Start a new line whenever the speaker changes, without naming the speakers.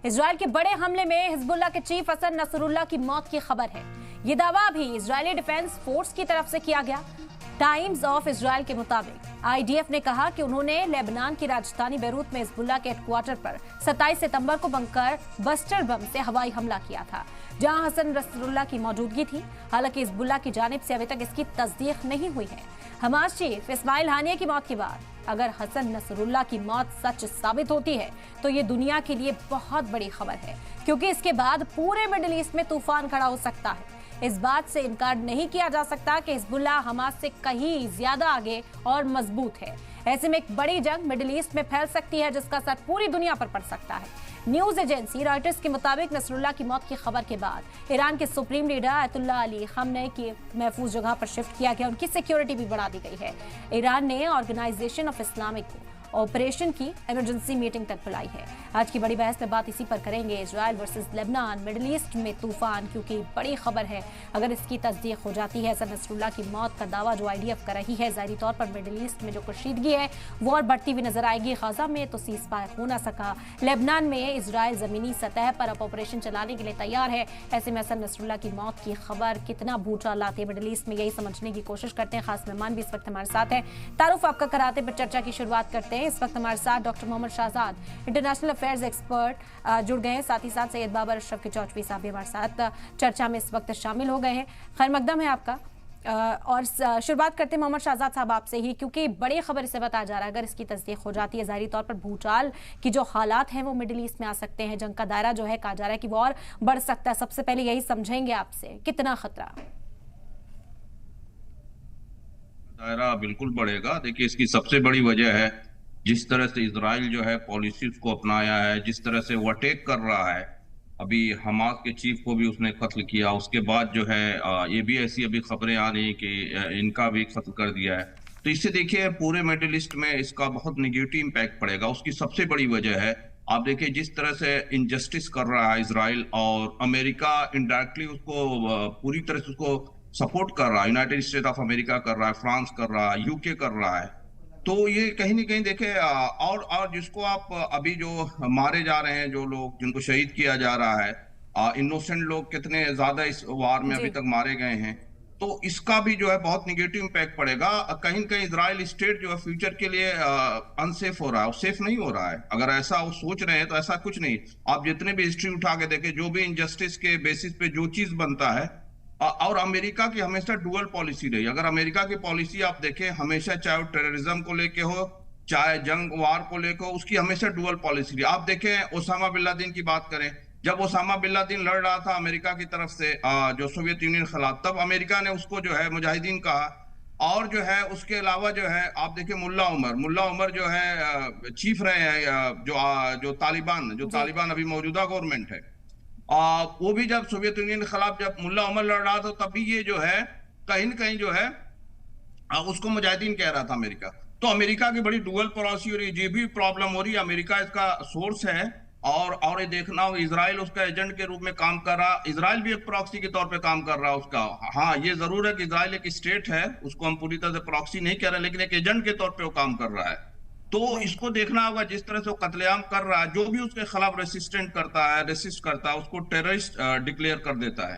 Israel के बड़े हमले में हिजबुल्लाह के चीफ हसन नसरुल्लाह की मौत की खबर है। ये दावा भी इजरायली डिफेंस फोर्स की तरफ से किया गया। टाइम्स ऑफ इजराइल के मुताबिक आईडीएफ ने कहा कि उन्होंने लेबनान की राजधानी बैरूत में हिजबुल्लाह के हेडक्वार्टर पर 27 सितंबर को बंकर बस्टर बम से हवाई हमला किया था, जहां हसन नसरुल्लाह की मौजूदगी थी। हालांकि हिजबुल्लाह की जानिब से अभी तक इसकी तस्दीक नहीं हुई है। हमास चीफ इस्माइल हानिया की मौत के बाद अगर हसन नसरुल्लाह की मौत सच साबित होती है तो ये दुनिया के लिए बहुत बड़ी खबर है, क्योंकि इसके बाद पूरे मिडिल ईस्ट में तूफान खड़ा हो सकता है। इस बात से इनकार नहीं किया जा सकता कि हिजबुल्लाह हमास से कहीं ज्यादा आगे और मजबूत है। ऐसे में एक बड़ी जंग मिडिल ईस्ट में फैल सकती है, जिसका असर पूरी दुनिया पर पड़ सकता है। न्यूज एजेंसी रॉयटर्स के मुताबिक नसरुल्लाह की मौत की खबर के बाद ईरान के सुप्रीम लीडर आयतुल्लाह अली खamenei की महफूज जगह पर शिफ्ट किया गया। उनकी सिक्योरिटी भी बढ़ा दी गई है। ईरान ने ऑर्गेनाइजेशन ऑफ इस्लामिक ऑपरेशन की इमरजेंसी मीटिंग तक बुलाई है। आज की बड़ी बहस में बात इसी पर करेंगे। Israel versus Lebanon, middle east में तूफान, क्योंकि बड़ी खबर है अगर इसकी तस्दीक हो जाती है। हसन नसरुल्लाह की मौत का दावा जो आईडीएफ कर रही है, ज़ाहिरी तौर पर मिडिल ईस्ट में जो कशीदगी है वो और बढ़ती हुई नजर आएगी। गाजा में तो सीज फायर हो ना सका, लेबनान में इजराइल जमीनी सतह पर अब ऑपरेशन चलाने के लिए तैयार है। ऐसे में हसन नसरुल्लाह की मौत की खबर कितना भूचाल लाती है मिडिल ईस्ट में, यही समझने की कोशिश करते हैं। खास मेहमान भी इस वक्त हमारे साथ है। तारुफ आपका कराते पर चर्चा की शुरुआत करते हैं। इस वक्त हमारे साथ doctor Mohammad Shahzad, international affairs expert जुड़ गए हैं। साथ ही साथ सैयद बाबर अशरफ के चौधरी साहब भी हमारे साथ चर्चा में इस वक्त शामिल हो गए हैं। खैर मकदम है आपका। और शुरुआत करते हैं मोहम्मद शहजाद साहब आपसे ही, क्योंकि बड़ी खबर इसे बताया जा रहा है अगर इसकी तस्दीक हो जाती है, ज़ाहिरी तौर पर भूचाल की जो हालात हैं वो मिडिल ईस्ट में आ सकते हैं। जंग का दायरा जो है कहा जा रहा है कि वो और बढ़ सकता है। सबसे पहले यही समझेंगे आपसे, कितना खतरा?
दायरा बिल्कुल बढ़ेगा। देखिए, इसकी सबसे बड़ी वजह है जिस तरह से इजराइल जो है पॉलिसीज को अपनाया है, जिस तरह से वो अटैक कर रहा है। अभी हमास के चीफ को भी उसने कत्ल किया, उसके बाद जो है ये भी ऐसी अभी खबरें आ रही हैं कि इनका भी कत्ल कर दिया है। तो इससे देखिए पूरे मिडिल ईस्ट में इसका बहुत निगेटिव इम्पैक्ट पड़ेगा। उसकी सबसे बड़ी वजह है, आप देखिए जिस तरह से इनजस्टिस कर रहा है इजराइल, और अमेरिका इनडायरेक्टली उसको पूरी तरह से उसको सपोर्ट कर रहा है। यूनाइटेड स्टेट ऑफ अमेरिका कर रहा है, फ्रांस कर रहा है, यूके कर रहा है। तो ये कहीं ना कहीं देखे, और जिसको आप अभी जो मारे जा रहे हैं, जो लोग जिनको शहीद किया जा रहा है, इनोसेंट लोग कितने ज्यादा इस वार में अभी तक मारे गए हैं। तो इसका भी जो है बहुत निगेटिव इम्पैक्ट पड़ेगा। कहीं कहीं इजराइल स्टेट जो है फ्यूचर के लिए अनसेफ हो रहा है, सेफ नहीं हो रहा है। अगर ऐसा वो सोच रहे हैं तो ऐसा कुछ नहीं। आप जितने भी हिस्ट्री उठा के देखें, जो भी इनजस्टिस के बेसिस पे जो चीज बनता है, और अमेरिका की हमेशा डुअल पॉलिसी रही। अगर अमेरिका की पॉलिसी आप देखें हमेशा, चाहे वो टेररिज्म को लेके हो, चाहे जंग वार को लेकर हो, उसकी हमेशा डुअल पॉलिसी रही। आप देखें ओसामा बिन लादेन की बात करें, जब ओसामा बिन लादेन लड़ रहा था अमेरिका की तरफ से जो सोवियत यूनियन के खिलाफ, तब अमेरिका ने उसको जो है मुजाहिदीन कहा। और जो है उसके अलावा जो है आप देखिए मुल्ला उमर जो है चीफ रहे हैं, जो तालिबान अभी मौजूदा गवर्नमेंट है। वो भी जब सोवियत यूनियन के खिलाफ जब मुल्ला उमर लड़ रहा था, तभी ये जो है कहीं न कहीं जो है उसको मुजाहिदीन कह रहा था अमेरिका। तो अमेरिका की बड़ी डुअल पॉलिसी हो रही है, ये भी प्रॉब्लम हो रही है। अमेरिका इसका सोर्स है, और ये देखना हो इजराइल उसका एजेंट के रूप में काम कर रहा। इजराइल भी एक प्रॉक्सी के तौर पे काम कर रहा है उसका। हाँ, ये जरूर है कि इजराइल एक स्टेट है, उसको हम पूरी तरह से प्रॉक्सी नहीं कह रहे, लेकिन एक एजेंट के तौर पे वो काम कर रहा है। तो इसको देखना होगा, जिस तरह से वो कत्लेआम कर रहा है, जो भी उसके खिलाफ रेसिस्ट करता है उसको टेररिस्ट डिक्लेयर कर देता है।